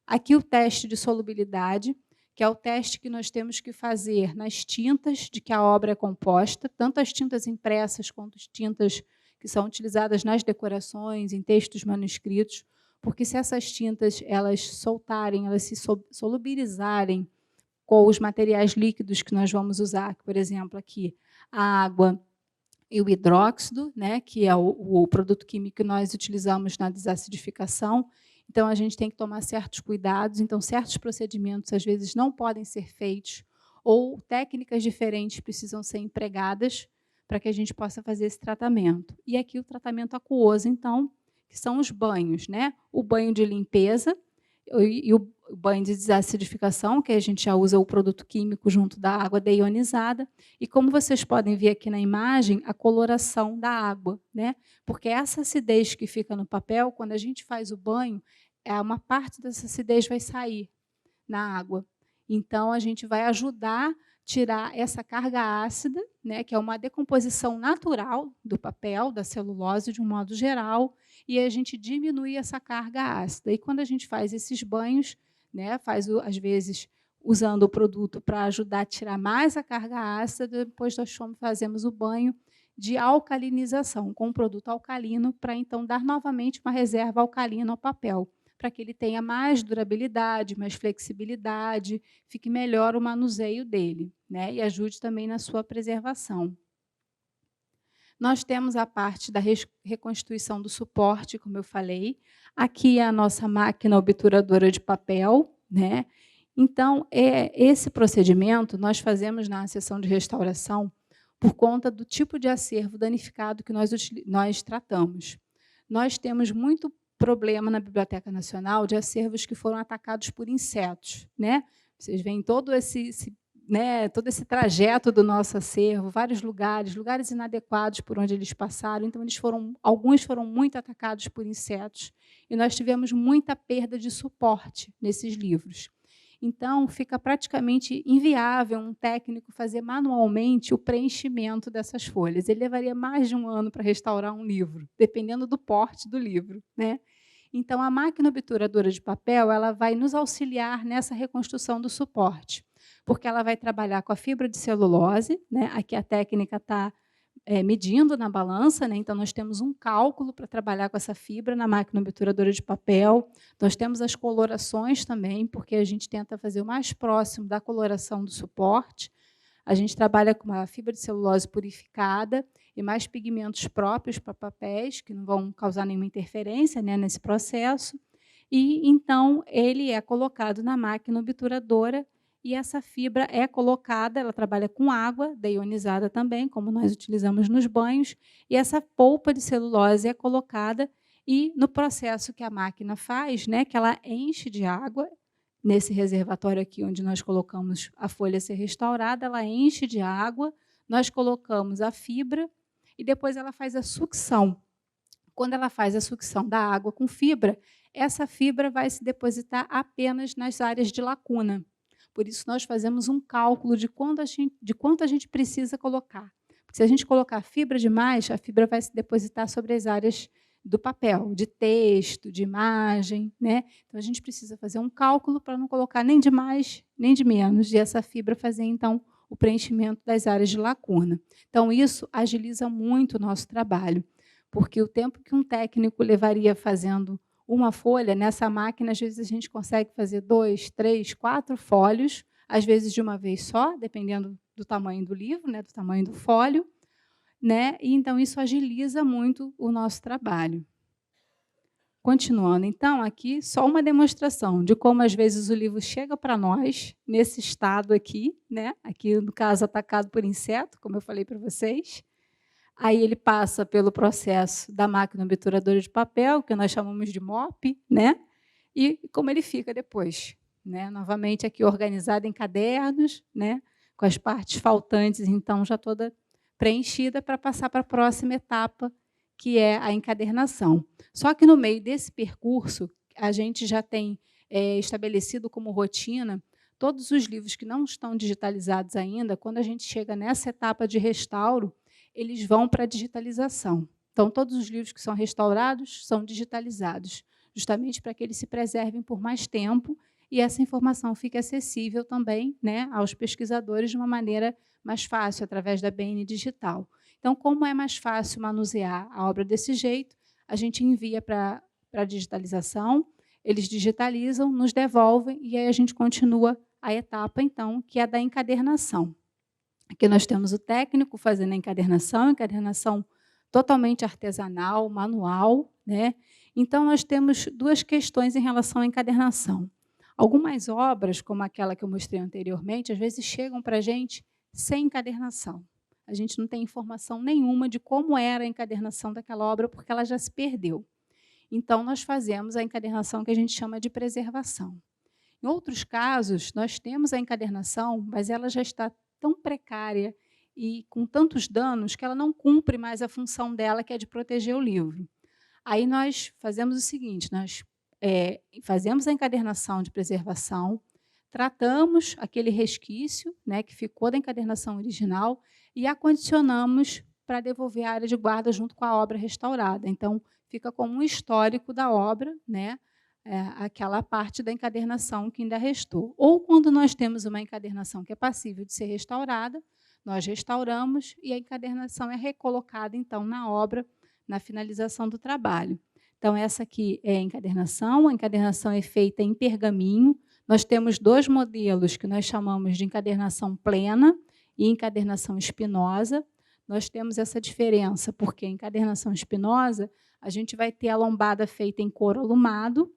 Aqui o teste de solubilidade, que é o teste que nós temos que fazer nas tintas de que a obra é composta, tanto as tintas impressas quanto as tintas que são utilizadas nas decorações, em textos manuscritos, porque se essas tintas elas soltarem, elas se solubilizarem com os materiais líquidos que nós vamos usar, por exemplo, aqui a água e o hidróxido, né, que é o produto químico que nós utilizamos na desacidificação. Então, a gente tem que tomar certos cuidados. Então, certos procedimentos, às vezes, não podem ser feitos, ou técnicas diferentes precisam ser empregadas para que a gente possa fazer esse tratamento. E aqui o tratamento aquoso, então, que são os banhos, né? O banho de limpeza e o banho de desacidificação, que a gente já usa o produto químico junto da água deionizada. E como vocês podem ver aqui na imagem, a coloração da água, né? Porque essa acidez que fica no papel, quando a gente faz o banho, uma parte dessa acidez vai sair na água. Então, a gente vai ajudar a tirar essa carga ácida, né, que é uma decomposição natural do papel, da celulose, de um modo geral, e a gente diminui essa carga ácida. E quando a gente faz esses banhos, né, às vezes usando o produto para ajudar a tirar mais a carga ácida, depois nós fazemos o banho de alcalinização, com um produto alcalino, para então dar novamente uma reserva alcalina ao papel, para que ele tenha mais durabilidade, mais flexibilidade, fique melhor o manuseio dele, né? E ajude também na sua preservação. Nós temos a parte da reconstituição do suporte, como eu falei. Aqui é a nossa máquina obturadora de papel, né? Então, esse procedimento nós fazemos na sessão de restauração por conta do tipo de acervo danificado que nós tratamos. Nós temos muito problema na Biblioteca Nacional de acervos que foram atacados por insetos, né? Vocês veem todo esse trajeto do nosso acervo, vários lugares inadequados por onde eles passaram. Então, alguns foram muito atacados por insetos, e nós tivemos muita perda de suporte nesses livros. Então, fica praticamente inviável um técnico fazer manualmente o preenchimento dessas folhas. Ele levaria mais de um ano para restaurar um livro, dependendo do porte do livro, né? Então, a máquina obturadora de papel ela vai nos auxiliar nessa reconstrução do suporte, porque ela vai trabalhar com a fibra de celulose, né? Aqui a técnica está medindo na balança, né? Então, nós temos um cálculo para trabalhar com essa fibra na máquina obturadora de papel. Nós temos as colorações também, porque a gente tenta fazer o mais próximo da coloração do suporte. A gente trabalha com uma fibra de celulose purificada e mais pigmentos próprios para papéis, que não vão causar nenhuma interferência, né, nesse processo. E, então, ele é colocado na máquina obturadora, e essa fibra é colocada, ela trabalha com água deionizada também, como nós utilizamos nos banhos, e essa polpa de celulose é colocada, e no processo que a máquina faz, né, que ela enche de água, nesse reservatório aqui onde nós colocamos a folha a ser restaurada, ela enche de água, nós colocamos a fibra, e depois ela faz a sucção. Quando ela faz a sucção da água com fibra, essa fibra vai se depositar apenas nas áreas de lacuna. Por isso, nós fazemos um cálculo de quanto a gente precisa colocar. Porque se a gente colocar fibra demais, a fibra vai se depositar sobre as áreas do papel, de texto, de imagem, né? Então, a gente precisa fazer um cálculo para não colocar nem de mais, nem de menos, e essa fibra fazer, então, o preenchimento das áreas de lacuna. Então, isso agiliza muito o nosso trabalho, porque o tempo que um técnico levaria fazendo uma folha, nessa máquina, às vezes, a gente consegue fazer 2, 3, 4 folhos, às vezes de uma vez só, dependendo do tamanho do livro, né, do tamanho do folho, né? E, então, isso agiliza muito o nosso trabalho. Continuando, então, aqui, só uma demonstração de como, às vezes, o livro chega para nós, nesse estado aqui, né? Aqui, no caso, atacado por inseto, como eu falei para vocês. Aí ele passa pelo processo da máquina obturadora de papel, que nós chamamos de MOP, né? E como ele fica depois, né? Novamente aqui organizado em cadernos, né? Com as partes faltantes, então, já toda preenchida para passar para a próxima etapa, que é a encadernação. Só que no meio desse percurso, a gente já tem estabelecido como rotina todos os livros que não estão digitalizados ainda, quando a gente chega nessa etapa de restauro, eles vão para a digitalização. Então, todos os livros que são restaurados são digitalizados, justamente para que eles se preservem por mais tempo e essa informação fique acessível também, né, aos pesquisadores de uma maneira mais fácil, através da BN Digital. Então, como é mais fácil manusear a obra desse jeito, a gente envia para para a digitalização, eles digitalizam, nos devolvem, e aí a gente continua a etapa, então, que é a da encadernação. Aqui nós temos o técnico fazendo a encadernação totalmente artesanal, manual, né? Então, nós temos duas questões em relação à encadernação. Algumas obras, como aquela que eu mostrei anteriormente, às vezes chegam para a gente sem encadernação. A gente não tem informação nenhuma de como era a encadernação daquela obra, porque ela já se perdeu. Então, nós fazemos a encadernação que a gente chama de preservação. Em outros casos, nós temos a encadernação, mas ela já está tão precária e com tantos danos que ela não cumpre mais a função dela, que é de proteger o livro. Aí nós fazemos o seguinte, nós fazemos a encadernação de preservação, tratamos aquele resquício, né, que ficou da encadernação original e acondicionamos para devolver à área de guarda junto com a obra restaurada. Então, fica como um histórico da obra, né, aquela parte da encadernação que ainda restou. Ou quando nós temos uma encadernação que é passível de ser restaurada, nós restauramos e a encadernação é recolocada, então, na obra, na finalização do trabalho. Então, essa aqui é a encadernação é feita em pergaminho. Nós temos dois modelos que nós chamamos de encadernação plena e encadernação espinosa. Nós temos essa diferença, porque a encadernação espinosa, a gente vai ter a lombada feita em couro alumado,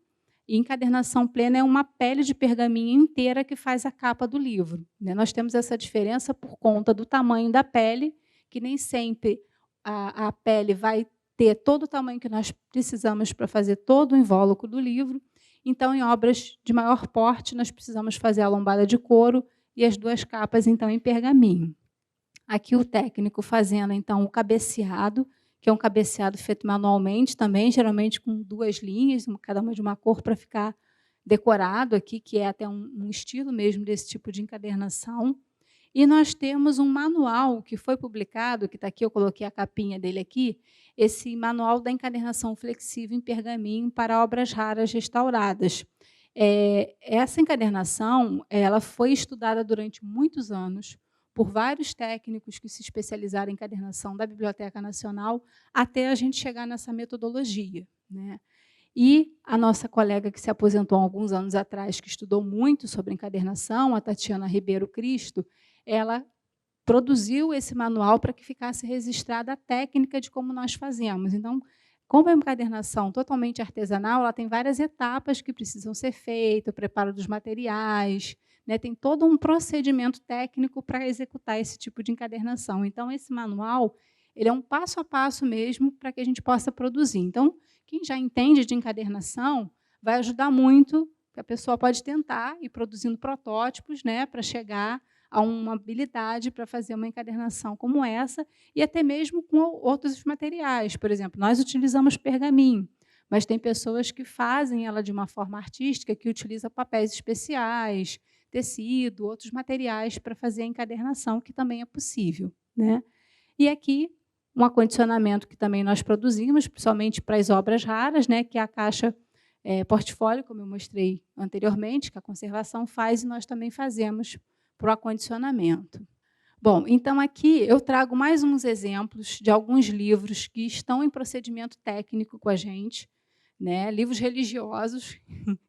e encadernação plena é uma pele de pergaminho inteira que faz a capa do livro. Nós temos essa diferença por conta do tamanho da pele, que nem sempre a pele vai ter todo o tamanho que nós precisamos para fazer todo o invólucro do livro. Então, em obras de maior porte, nós precisamos fazer a lombada de couro e as duas capas, então, em pergaminho. Aqui o técnico fazendo, então, o cabeceado, que é um cabeceado feito manualmente também, geralmente com duas linhas, cada uma de uma cor, para ficar decorado aqui, que é até um estilo mesmo desse tipo de encadernação. E nós temos um manual que foi publicado, que está aqui, eu coloquei a capinha dele aqui, esse manual da encadernação flexível em pergaminho para obras raras restauradas. Essa encadernação ela foi estudada durante muitos anos por vários técnicos que se especializaram em encadernação da Biblioteca Nacional, até a gente chegar nessa metodologia, né? E a nossa colega que se aposentou há alguns anos atrás, que estudou muito sobre encadernação, a Tatiana Ribeiro Cristo, ela produziu esse manual para que ficasse registrada a técnica de como nós fazemos. Então, como é uma encadernação totalmente artesanal, ela tem várias etapas que precisam ser feitas, o preparo dos materiais, né, tem todo um procedimento técnico para executar esse tipo de encadernação. Então, esse manual ele é um passo a passo mesmo para que a gente possa produzir. Então, quem já entende de encadernação vai ajudar muito, porque a pessoa pode tentar ir produzindo protótipos, né, para chegar a uma habilidade para fazer uma encadernação como essa, e até mesmo com outros materiais. Por exemplo, nós utilizamos pergaminho, mas tem pessoas que fazem ela de uma forma artística, que utiliza papéis especiais, tecido, outros materiais para fazer a encadernação, que também é possível, né? E aqui, um acondicionamento que também nós produzimos, principalmente para as obras raras, né, que é a caixa portfólio, como eu mostrei anteriormente, que a conservação faz, e nós também fazemos para o acondicionamento. Bom, então aqui eu trago mais uns exemplos de alguns livros que estão em procedimento técnico com a gente, né? Livros religiosos,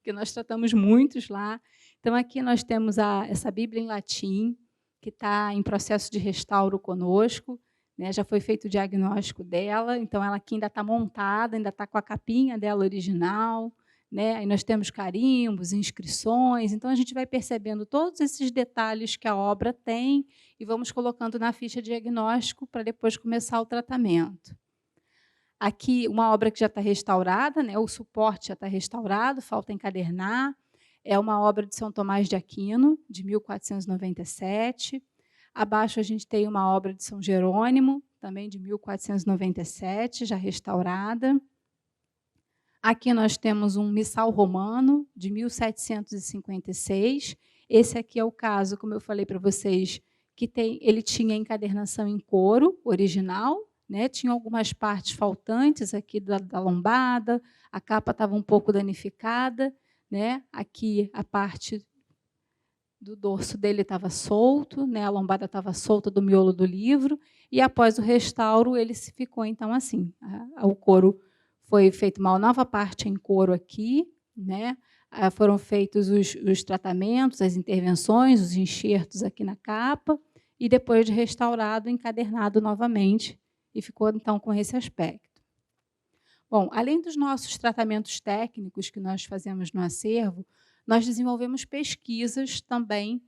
que nós tratamos muitos lá. Então, aqui nós temos essa Bíblia em latim, que está em processo de restauro conosco, né? Já foi feito o diagnóstico dela, então ela aqui ainda está montada, ainda está com a capinha dela original, né? Aí nós temos carimbos, inscrições, então a gente vai percebendo todos esses detalhes que a obra tem e vamos colocando na ficha de diagnóstico para depois começar o tratamento. Aqui, uma obra que já está restaurada, né? O suporte já está restaurado, falta encadernar. É uma obra de São Tomás de Aquino, de 1497. Abaixo a gente tem uma obra de São Jerônimo, também de 1497, já restaurada. Aqui nós temos um missal romano, de 1756. Esse aqui é o caso, como eu falei para vocês, que ele tinha encadernação em couro original, né? Tinha algumas partes faltantes aqui da lombada, a capa estava um pouco danificada, né? Aqui a parte do dorso dele estava solto, né? A lombada estava solta do miolo do livro, e após o restauro ele ficou então assim, o couro foi feita uma nova parte em couro aqui, né? Foram feitos os tratamentos, as intervenções, os enxertos aqui na capa, e depois de restaurado, encadernado novamente, e ficou, então, com esse aspecto. Bom, além dos nossos tratamentos técnicos que nós fazemos no acervo, nós desenvolvemos pesquisas também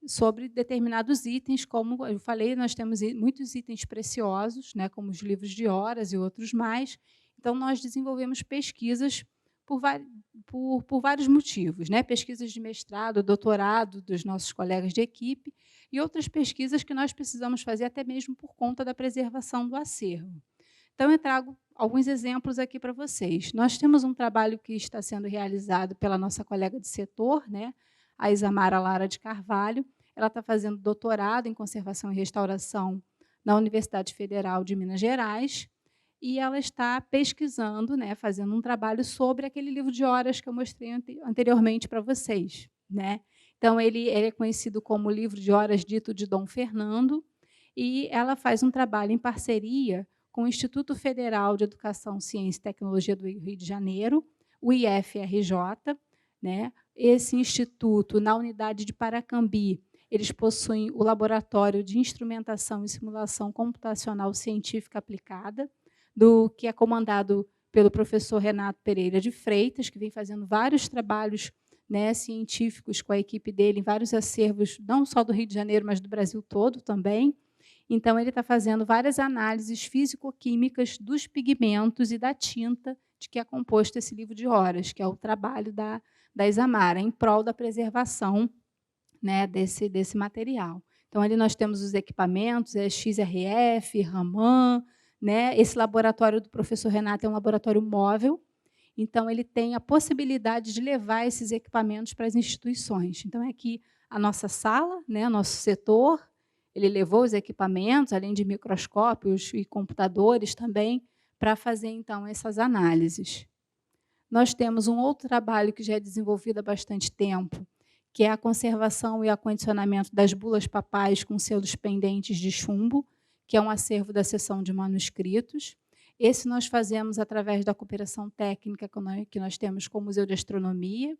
sobre determinados itens, como eu falei, nós temos muitos itens preciosos, né, como os livros de horas e outros mais. Então, nós desenvolvemos pesquisas por vários motivos, né? Pesquisas de mestrado, doutorado dos nossos colegas de equipe e outras pesquisas que nós precisamos fazer até mesmo por conta da preservação do acervo. Então, eu trago alguns exemplos aqui para vocês. Nós temos um trabalho que está sendo realizado pela nossa colega de setor, né, a Isamara Lara de Carvalho. Ela está fazendo doutorado em conservação e restauração na Universidade Federal de Minas Gerais, e ela está pesquisando, né, fazendo um trabalho sobre aquele livro de horas que eu mostrei anteriormente para vocês, né? Então, ele é conhecido como o livro de horas dito de Dom Fernando, e ela faz um trabalho em parceria com o Instituto Federal de Educação, Ciência e Tecnologia do Rio de Janeiro, o IFRJ, né? Esse instituto, na unidade de Paracambi, eles possuem o Laboratório de Instrumentação e Simulação Computacional Científica Aplicada, que é comandado pelo professor Renato Pereira de Freitas, que vem fazendo vários trabalhos, né, científicos com a equipe dele em vários acervos, não só do Rio de Janeiro, mas do Brasil todo também. Então, ele está fazendo várias análises físico-químicas dos pigmentos e da tinta de que é composto esse livro de horas, que é o trabalho da Isamara, em prol da preservação, né, desse material. Então, ali nós temos os equipamentos, XRF, Raman, né? Esse laboratório do professor Renato é um laboratório móvel, então ele tem a possibilidade de levar esses equipamentos para as instituições. Então, é aqui a nossa sala, né, nosso setor, ele levou os equipamentos, além de microscópios e computadores também, para fazer, então, essas análises. Nós temos um outro trabalho que já é desenvolvido há bastante tempo, que é a conservação e acondicionamento das bulas papais com selos pendentes de chumbo, que é um acervo da seção de manuscritos. Esse nós fazemos através da cooperação técnica que nós temos com o Museu de Astronomia,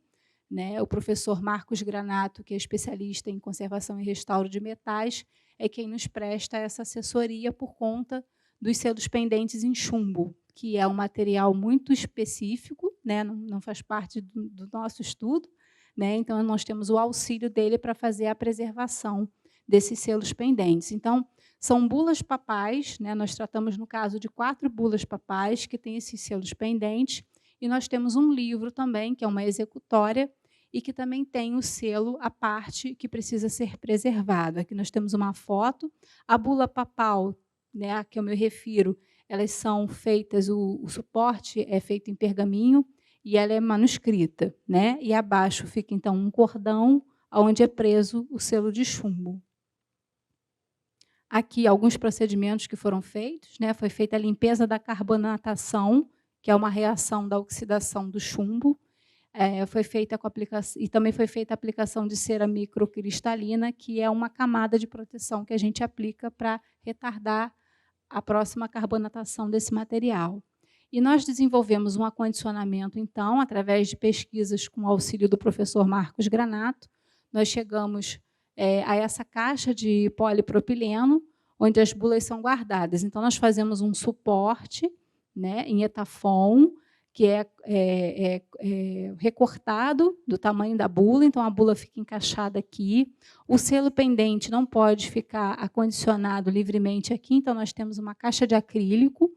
né? O professor Marcos Granato, que é especialista em conservação e restauro de metais, é quem nos presta essa assessoria por conta dos selos pendentes em chumbo, que é um material muito específico, né? Não faz parte do nosso estudo, né? Então, nós temos o auxílio dele para fazer a preservação desses selos pendentes. Então, são bulas papais, né? Nós tratamos, no caso, de 4 bulas papais que têm esses selos pendentes, e nós temos um livro também, que é uma executória, e que também tem o selo à parte que precisa ser preservada. Aqui nós temos uma foto. A bula papal, né, a que eu me refiro, elas são feitas, o suporte é feito em pergaminho e ela é manuscrita, né? E abaixo fica, então, um cordão onde é preso o selo de chumbo. Aqui, alguns procedimentos que foram feitos, né? Foi feita a limpeza da carbonatação, que é uma reação da oxidação do chumbo. Foi feita com aplicação, e também foi feita a aplicação de cera microcristalina, que é uma camada de proteção que a gente aplica para retardar a próxima carbonatação desse material. E nós desenvolvemos um acondicionamento, então, através de pesquisas com o auxílio do professor Marcos Granato. Nós chegamos a essa caixa de polipropileno, onde as bulas são guardadas. Então, nós fazemos um suporte, né, em etafon, que é recortado do tamanho da bula, então a bula fica encaixada aqui. O selo pendente não pode ficar acondicionado livremente aqui, então nós temos uma caixa de acrílico,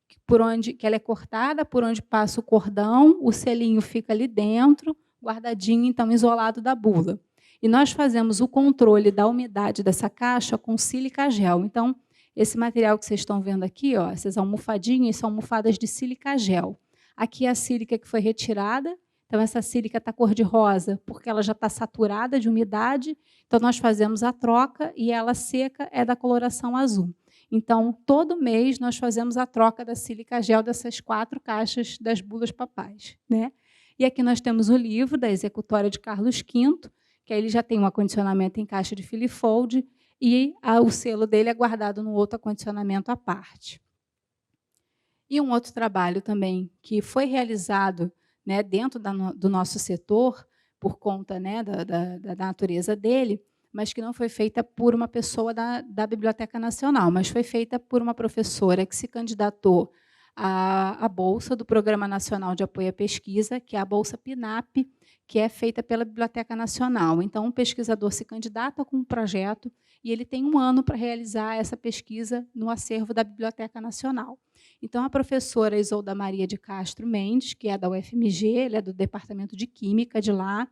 que ela é cortada, por onde passa o cordão, o selinho fica ali dentro, guardadinho, então, isolado da bula. E nós fazemos o controle da umidade dessa caixa com sílica gel. Então, esse material que vocês estão vendo aqui, ó, essas almofadinhas, são almofadas de sílica gel. Aqui é a sílica que foi retirada, então essa sílica está cor de rosa, porque ela já está saturada de umidade, então nós fazemos a troca e ela seca é da coloração azul. Então, todo mês nós fazemos a troca da sílica gel dessas 4 caixas das bulas papais, né? E aqui nós temos o livro da executória de Carlos V, que aí ele já tem um acondicionamento em caixa de filifold e o selo dele é guardado no outro acondicionamento à parte. E um outro trabalho também que foi realizado, né, dentro do nosso setor, por conta, né, da natureza dele, mas que não foi feita por uma pessoa da Biblioteca Nacional, mas foi feita por uma professora que se candidatou à bolsa do Programa Nacional de Apoio à Pesquisa, que é a Bolsa PNAP, que é feita pela Biblioteca Nacional. Então, um pesquisador se candidata com um projeto e ele tem 1 ano para realizar essa pesquisa no acervo da Biblioteca Nacional. Então, a professora Isolda Maria de Castro Mendes, que é da UFMG, ela é do Departamento de Química de lá,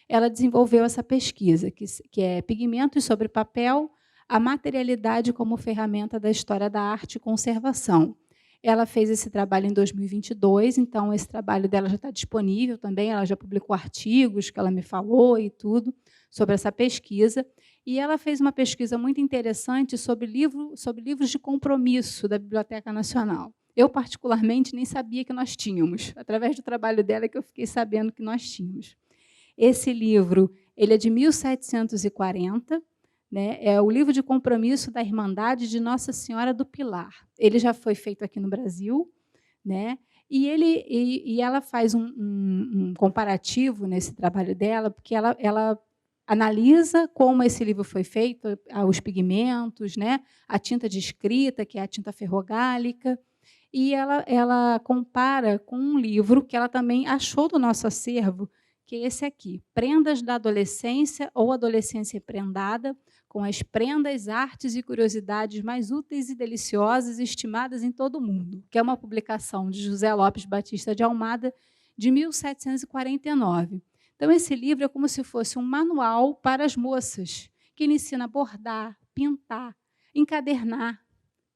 ela desenvolveu essa pesquisa, que é Pigmentos sobre Papel, a materialidade como ferramenta da história da arte e conservação. Ela fez esse trabalho em 2022, então esse trabalho dela já está disponível também, ela já publicou artigos que ela me falou e tudo sobre essa pesquisa. E ela fez uma pesquisa muito interessante sobre livros de compromisso da Biblioteca Nacional. Eu, particularmente, nem sabia que nós tínhamos. Através do trabalho dela é que eu fiquei sabendo que nós tínhamos. Esse livro ele é de 1740, né? É o livro de compromisso da Irmandade de Nossa Senhora do Pilar. Ele já foi feito aqui no Brasil, né? E ela faz um comparativo nesse trabalho dela, porque ela analisa como esse livro foi feito, os pigmentos, né? A tinta de escrita, que é a tinta ferrogálica, e ela compara com um livro que ela também achou do nosso acervo, que é esse aqui, Prendas da Adolescência ou Adolescência Prendada, com as prendas, artes e curiosidades mais úteis e deliciosas estimadas em todo o mundo, que é uma publicação de José Lopes Batista de Almada, de 1749. Então, esse livro é como se fosse um manual para as moças, que ele ensina a bordar, pintar, encadernar.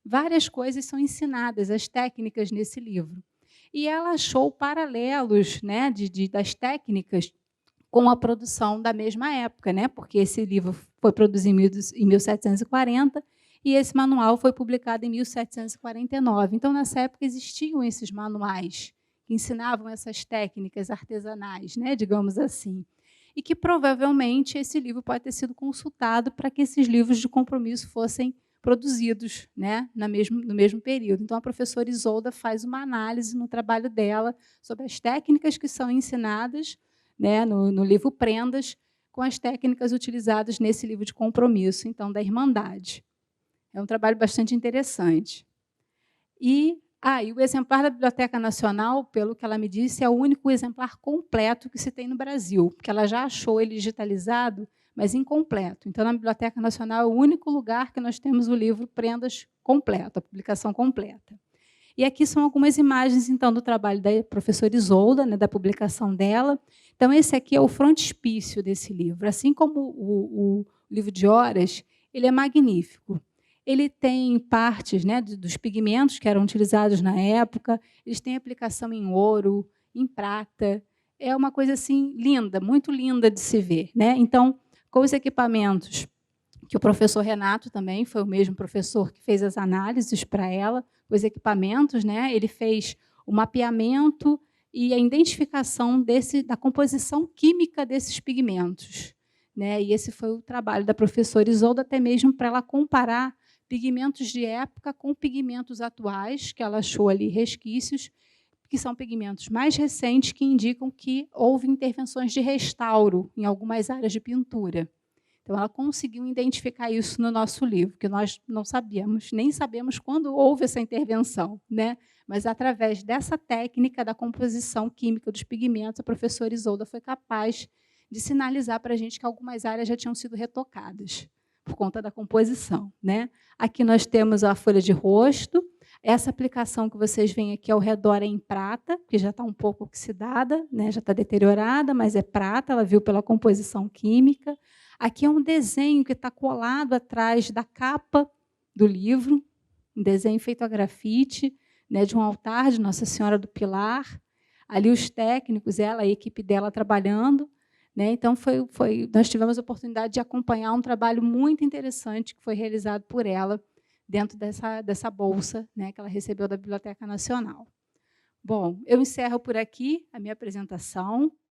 Várias coisas são ensinadas, as técnicas nesse livro. E ela achou paralelos, né, das técnicas com a produção da mesma época, né, porque esse livro foi produzido em 1740 e esse manual foi publicado em 1749. Então, nessa época, existiam esses manuais que ensinavam essas técnicas artesanais, né, digamos assim. E que, provavelmente, esse livro pode ter sido consultado para que esses livros de compromisso fossem produzidos, né, no mesmo período. Então, a professora Isolda faz uma análise no trabalho dela sobre as técnicas que são ensinadas, né, no livro Prendas, com as técnicas utilizadas nesse livro de compromisso, então, da Irmandade. É um trabalho bastante interessante. E o exemplar da Biblioteca Nacional, pelo que ela me disse, é o único exemplar completo que se tem no Brasil, porque ela já achou ele digitalizado, mas incompleto. Então, na Biblioteca Nacional é o único lugar que nós temos o livro Prendas completo, a publicação completa. E aqui são algumas imagens, então, do trabalho da professora Isolda, né, da publicação dela. Então, esse aqui é o frontispício desse livro. Assim como o livro de horas, ele é magnífico. Ele tem partes, né, dos pigmentos que eram utilizados na época, eles têm aplicação em ouro, em prata. É uma coisa assim linda, muito linda de se ver, né? Então, com os equipamentos que o professor Renato também foi o mesmo professor que fez as análises para ela, os equipamentos, né? Ele fez o mapeamento e a identificação da composição química desses pigmentos, né? E esse foi o trabalho da professora Isolda, até mesmo para ela comparar pigmentos de época com pigmentos atuais, que ela achou ali resquícios, que são pigmentos mais recentes que indicam que houve intervenções de restauro em algumas áreas de pintura. Então, ela conseguiu identificar isso no nosso livro, que nós não sabíamos, nem sabemos quando houve essa intervenção, né? Mas, através dessa técnica da composição química dos pigmentos, a professora Isolda foi capaz de sinalizar para a gente que algumas áreas já tinham sido retocadas por conta da composição, né? Aqui nós temos a folha de rosto. Essa aplicação que vocês veem aqui ao redor é em prata, que já está um pouco oxidada, né? Já está deteriorada, mas é prata, ela viu pela composição química. Aqui é um desenho que está colado atrás da capa do livro, um desenho feito a grafite, né, de um altar de Nossa Senhora do Pilar. Ali os técnicos, a equipe dela trabalhando. Né? Então, nós tivemos a oportunidade de acompanhar um trabalho muito interessante que foi realizado por ela dentro dessa bolsa, né, que ela recebeu da Biblioteca Nacional. Bom, eu encerro por aqui a minha apresentação.